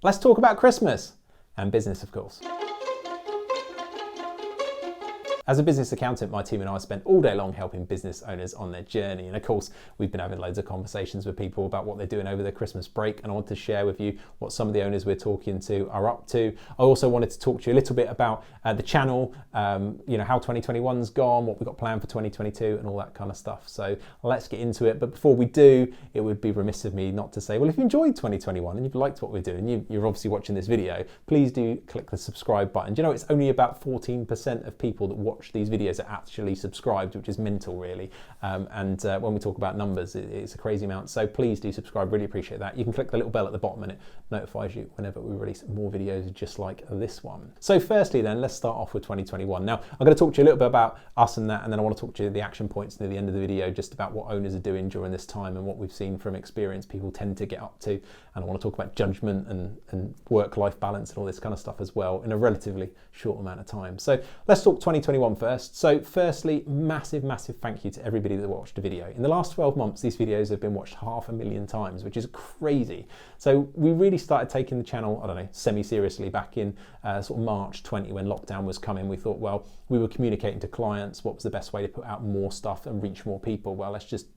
Let's talk about Christmas and business, of course. As a business accountant, my team and I spend all day long helping business owners on their journey. And of course, we've been having loads of conversations with people about what they're doing over their Christmas break. And I want to share with you what some of the owners we're talking to are up to. I also wanted to talk to you a little bit about the channel, how 2021's gone, what we've got planned for 2022 and all that kind of stuff. So let's get into it. But before we do, it would be remiss of me not to say, well, if you enjoyed 2021 and you've liked what we're doing, you're obviously watching this video, please do click the subscribe button. Do you know it's only about 14% of people that watch these videos are actually subscribed, which is mental really, and when we talk about numbers, it's a crazy amount. So please do subscribe, really appreciate that. You can click the little bell at the bottom and it notifies you whenever we release more videos just like this one. So firstly then, let's start off with 2021. Now I'm going to talk to you a little bit about us and that, and then I want to talk to you the action points near the end of the video just about what owners are doing during this time and what we've seen from experience people tend to get up to, and I want to talk about judgment and work-life balance and all this kind of stuff as well in a relatively short amount of time. So let's talk 2021 first. So firstly, massive thank you to everybody that watched the video. In the last 12 months, these videos have been watched 500,000 times, which is crazy. So we really started taking the channel, I don't know, semi-seriously back in sort of March 20 when lockdown was coming. We thought, well, we were communicating to clients, what was the best way to put out more stuff and reach more people? Well, let's just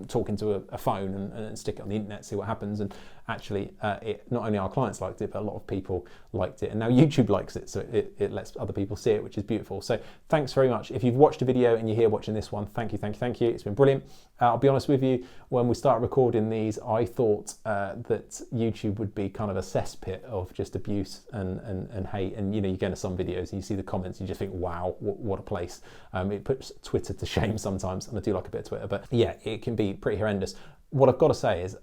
talk into a phone and stick it on the internet, see what happens. And actually, not only our clients liked it, but a lot of people liked it. And now YouTube likes it, so it lets other people see it, which is beautiful. So thanks very much. If you've watched a video and you're here watching this one, thank you. It's been brilliant. I'll be honest with you, when we started recording these, I thought that YouTube would be kind of a cesspit of just abuse and hate. And you go into some videos and you see the comments, you just think, wow, what a place. It puts Twitter to shame sometimes, and I do like a bit of Twitter, but yeah, it can be pretty horrendous. What I've got to say is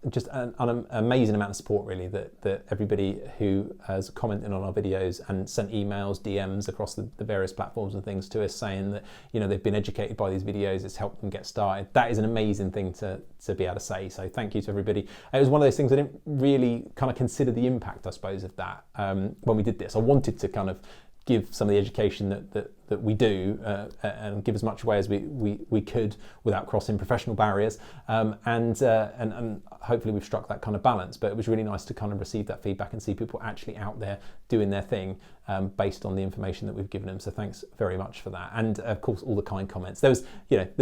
just an amazing amount of support really that everybody who has commented on our videos and sent emails, DMs across the various platforms and things to us saying that they've been educated by these videos, it's helped them get started. That is an amazing thing to be able to say, so thank you to everybody. It was one of those things I didn't really kind of consider the impact, I suppose, of that when we did this. I wanted to kind of give some of the education that we do and give as much away as we could without crossing professional barriers, and hopefully we've struck that kind of balance. But it was really nice to kind of receive that feedback and see people actually out there doing their thing based on the information that we've given them. So thanks very much for that. And of course all the kind comments. There's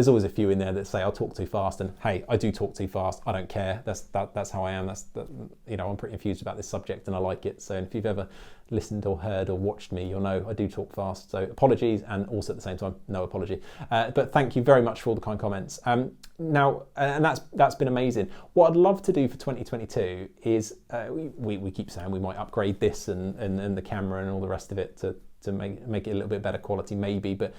always a few in there that say I'll talk too fast, and hey, I do talk too fast, I don't care, that's how I am, I'm pretty infused about this subject and I like it. So if you've ever listened or heard or watched me, you'll know I do talk fast, so apologies, and also at the same time no apology, but thank you very much for all the kind comments. Now and that's been amazing. What I'd love to do for 2022 is we keep saying we might upgrade this and the camera and all the rest of it to make it a little bit better quality maybe, but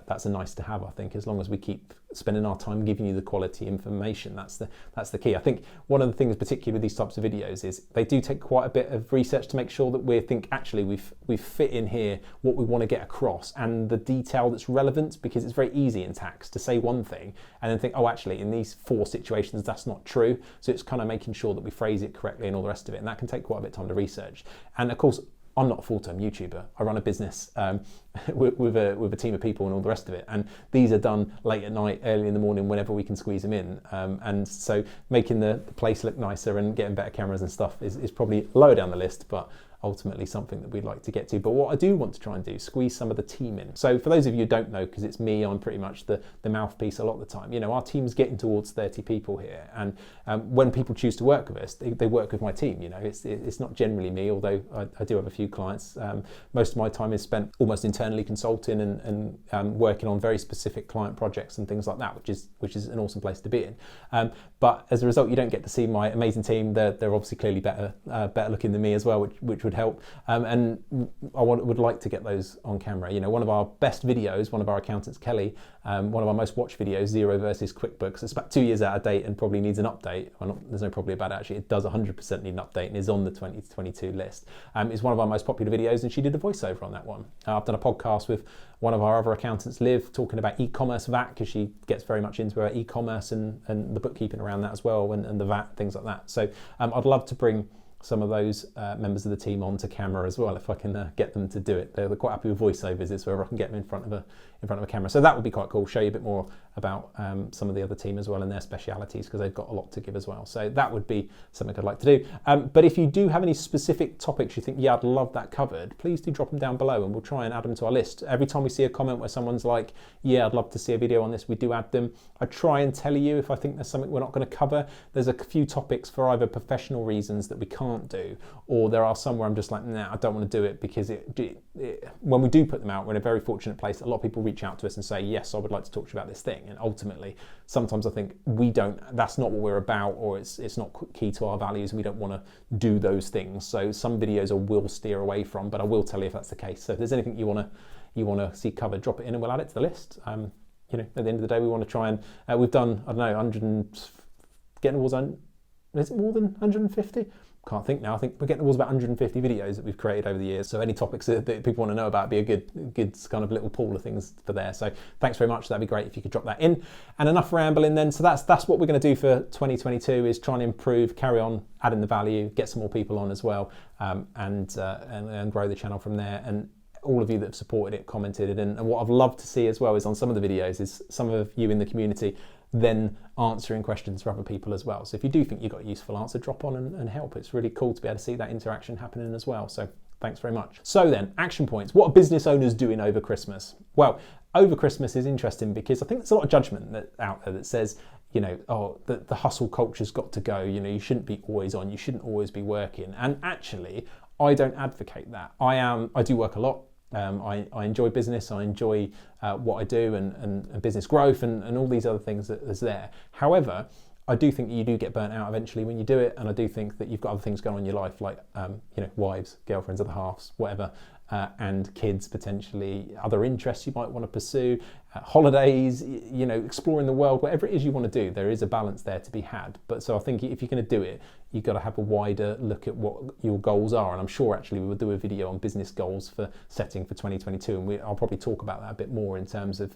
that's a nice to have, I think, as long as we keep spending our time giving you the quality information. That's the key. I think one of the things particularly with these types of videos is they do take quite a bit of research to make sure that we think actually we've fit in here what we want to get across and the detail that's relevant, because it's very easy in tax to say one thing and then think, oh, actually in these 4 situations that's not true. So it's kind of making sure that we phrase it correctly and all the rest of it, and that can take quite a bit of time to research. And of course, I'm not a full-time YouTuber. I run a business with a team of people and all the rest of it. And these are done late at night, early in the morning, whenever we can squeeze them in. And so making the place look nicer and getting better cameras and stuff is probably lower down the list, but ultimately something that we'd like to get to. But what I do want to try and do is squeeze some of the team in. So for those of you who don't know, because it's me, I'm pretty much the mouthpiece a lot of the time. Our team's getting towards 30 people here, and when people choose to work with us, they work with my team. It's not generally me, although I do have a few clients. Most of my time is spent almost internally consulting and working on very specific client projects and things like that, which is an awesome place to be in. But as a result, you don't get to see my amazing team. They're obviously clearly better looking than me as well, which would help. And I would like to get those on camera. One of our best videos, one of our accountants, Kelly, one of our most watched videos, Xero versus QuickBooks. It's about 2 years out of date and probably needs an update. There's no probably about it, actually. It does 100% need an update and is on the 2022 list. It's one of our most popular videos, and she did a voiceover on that one. I've done a podcast with one of our other accountants, Liv, talking about e-commerce VAT, because she gets very much into her e-commerce and the bookkeeping around that as well, and the VAT, things like that. So I'd love to bring some of those members of the team onto camera as well, if I can get them to do it. They're quite happy with voiceovers, it's wherever I can get them in front of a camera. So that would be quite cool. Show you a bit more about some of the other team as well and their specialities, because they've got a lot to give as well. So that would be something I'd like to do. But if you do have any specific topics you think, yeah, I'd love that covered, please do drop them down below and we'll try and add them to our list. Every time we see a comment where someone's like, yeah, I'd love to see a video on this, we do add them. I try and tell you if I think there's something we're not going to cover. There's a few topics for either professional reasons that we can't do, or there are some where I'm just like, nah, I don't want to do it, because when we do put them out, we're in a very fortunate place. A lot of people reach out to us and say, yes, I would like to talk to you about this thing. And ultimately, sometimes I think that's not what we're about, or it's not key to our values, and we don't want to do those things. So some videos I will steer away from, but I will tell you if that's the case. So if there's anything you want to see covered, drop it in and we'll add it to the list. At the end of the day, we want to try and we've done, I don't know, 100 getting towards, is it more than 150? Can't think now. I think we're getting towards about 150 videos that we've created over the years. So any topics that people want to know about, be a good kind of little pool of things for there. So thanks very much. That'd be great if you could drop that in. And enough rambling then. So that's what we're going to do for 2022, is try and improve, carry on adding the value, get some more people on as well, and grow the channel from there. And all of you that have supported it, commented it, and what I've loved to see as well is on some of the videos is some of you in the community then answering questions for other people as well. So if you do think you got a useful answer, drop on and help. It's really cool to be able to see that interaction happening as well. So thanks very much. So then, action points. What are business owners doing over Christmas? Well, over Christmas is interesting because I think there's a lot of judgment out there that says, the hustle culture's got to go. You shouldn't be always on. You shouldn't always be working. And actually, I don't advocate that. I do work a lot. I enjoy business, I enjoy what I do and business growth and all these other things that's there. However, I do think that you do get burnt out eventually when you do it, and I do think that you've got other things going on in your life, like wives, girlfriends, other halves, whatever, and kids potentially, other interests you might want to pursue, holidays, exploring the world, whatever it is you want to do, there is a balance there to be had. But so I think if you're going to do it, you've got to have a wider look at what your goals are. And I'm sure actually we will do a video on business goals for setting for 2022. And I'll probably talk about that a bit more in terms of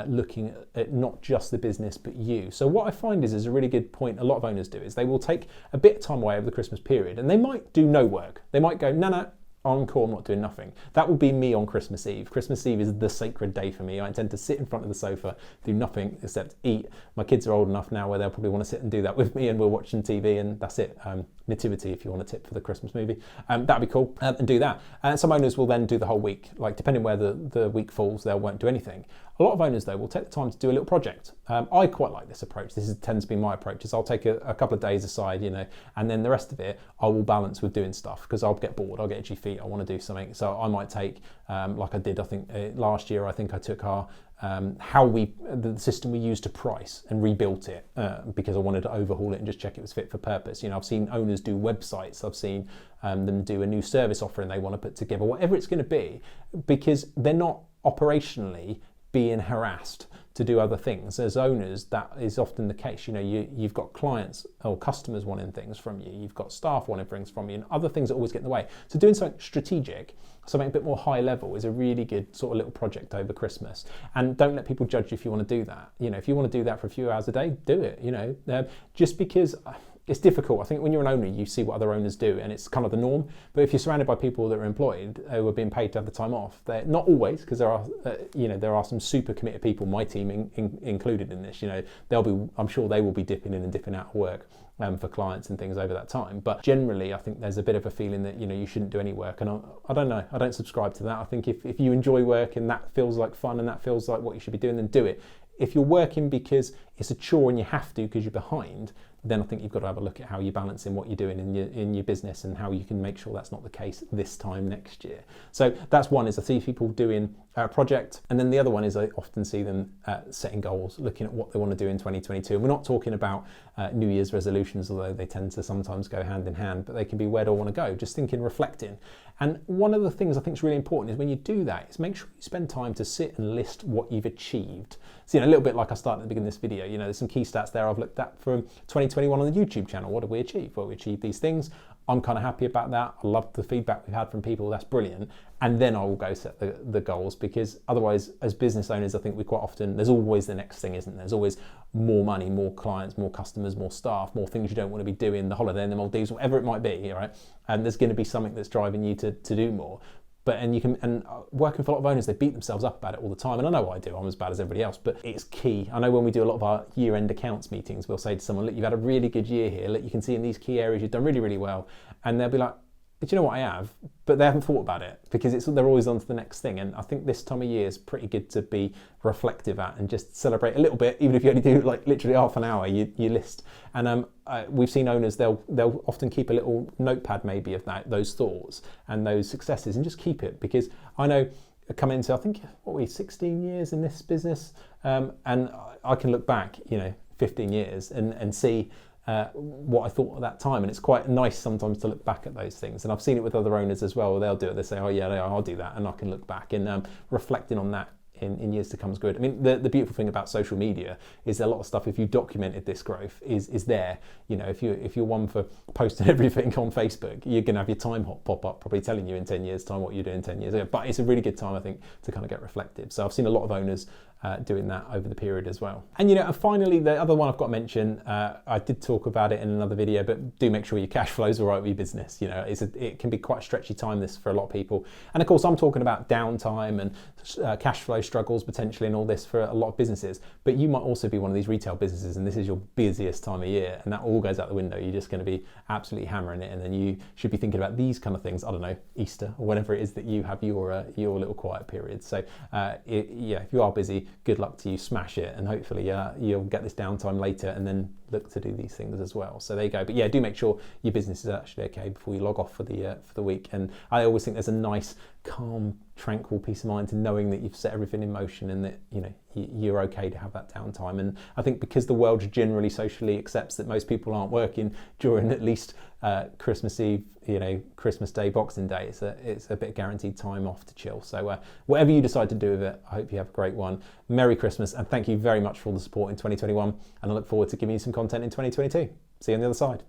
looking at not just the business, but you. So what I find is a really good point a lot of owners do is they will take a bit of time away over the Christmas period, and they might do no work. They might go, no, encore, I'm not doing nothing. That will be me on Christmas Eve. Christmas Eve is the sacred day for me. I intend to sit in front of the sofa, do nothing except eat. My kids are old enough now where they'll probably want to sit and do that with me, and we're watching TV, and that's it. Nativity, if you want a tip for the Christmas movie. That'd be cool, and do that. And some owners will then do the whole week, like depending where the week falls, they won't do anything. A lot of owners though will take the time to do a little project. I quite like this approach. Tends to be my approach, is I'll take a couple of days aside, and then the rest of it I will balance with doing stuff, because I'll get bored, I'll get itchy feet, I want to do something. So I might take, like I did, I think last year, I think I took our the system we used to price and rebuilt it because I wanted to overhaul it and just check it was fit for purpose. I've seen owners do websites, I've seen them do a new service offering they want to put together, whatever it's going to be, because they're not operationally being harassed to do other things. As owners, that is often the case. You've got clients or customers wanting things from you, you've got staff wanting things from you, and other things that always get in the way. So doing something strategic, something a bit more high level, is a really good sort of little project over Christmas. And don't let people judge you if you want to do that. If you want to do that for a few hours a day, do it. Just because it's difficult. I think when you're an owner, you see what other owners do, and it's kind of the norm. But if you're surrounded by people that are employed, who are being paid to have the time off, they're not always, because there are some super committed people, my team included in this. I'm sure they will be dipping in and dipping out of work for clients and things over that time. But generally, I think there's a bit of a feeling that you shouldn't do any work, and I don't know. I don't subscribe to that. I think if you enjoy work and that feels like fun and that feels like what you should be doing, then do it. If you're working because it's a chore and you have to because you're behind, then I think you've got to have a look at how you're balancing what you're doing in your business and how you can make sure that's not the case this time next year. So that's one, is I see people doing a project, and then the other one is I often see them setting goals, looking at what they want to do in 2022. And we're not talking about New Year's resolutions, although they tend to sometimes go hand in hand, but they can be where do I want to go, just thinking, reflecting. And one of the things I think is really important is when you do that, is make sure you spend time to sit and list what you've achieved. So, a little bit like I started at the beginning of this video, there's some key stats there I've looked at from 2021 on the YouTube channel. What did we achieve? Well, we achieved these things. I'm kind of happy about that. I love the feedback we've had from people. That's brilliant. And then I will go set the goals, because otherwise, as business owners, I think we quite often, there's always the next thing, isn't there? There's always more money, more clients, more customers, more staff, more things you don't want to be doing, the holiday in the Maldives, whatever it might be, right? And there's going to be something that's driving you to do more. And working for a lot of owners, they beat themselves up about it all the time. And I know I do, I'm as bad as everybody else, but it's key. I know when we do a lot of our year-end accounts meetings, we'll say to someone, look, you've had a really good year here. Look, you can see in these key areas, you've done really, really well. And they'll be like, do you know what I have? But they haven't thought about it, because they're always on to the next thing. And I think this time of year is pretty good to be reflective at and just celebrate a little bit, even if you only do like literally half an hour, you list. And we've seen owners, they'll often keep a little notepad maybe of those thoughts and those successes, and just keep it, because I know come into, I think, 16 years in this business, and I can look back, 15 years and see what I thought at that time, and it's quite nice sometimes to look back at those things. And I've seen it with other owners as well. They'll do it. They say, oh yeah, I'll do that, and I can look back, and reflecting on that in years to come is good. I mean, the beautiful thing about social media is a lot of stuff, if you documented this growth, is there. If you're one for posting everything on Facebook, you're going to have your time hop pop up, probably telling you in 10 years time what you're doing 10 years ago. But it's a really good time, I think, to kind of get reflective. So I've seen a lot of owners doing that over the period as well. And and finally, the other one I've got to mention, I did talk about it in another video, but do make sure your cash flows are right with your business. It can be quite a stretchy time, this, for a lot of people. And of course, I'm talking about downtime and cash flow struggles potentially and all this for a lot of businesses. But you might also be one of these retail businesses, and this is your busiest time of year, and that all goes out the window. You're just going to be absolutely hammering it, and then you should be thinking about these kind of things. I don't know, Easter or whenever it is that you have your little quiet period. So if you are busy, good luck to you. Smash it, and hopefully you'll get this downtime later, and then look to do these things as well. So there you go. But yeah, do make sure your business is actually okay before you log off for the week. And I always think there's a nice, calm, tranquil peace of mind to knowing that you've set everything in motion, and that you're okay to have that downtime. And I think because the world generally socially accepts that most people aren't working during at least Christmas Eve, Christmas Day, Boxing Day, it's a bit of guaranteed time off to chill. So whatever you decide to do with it, I hope you have a great one. Merry Christmas, and thank you very much for all the support in 2021, and I look forward to giving you some content in 2022. See you on the other side.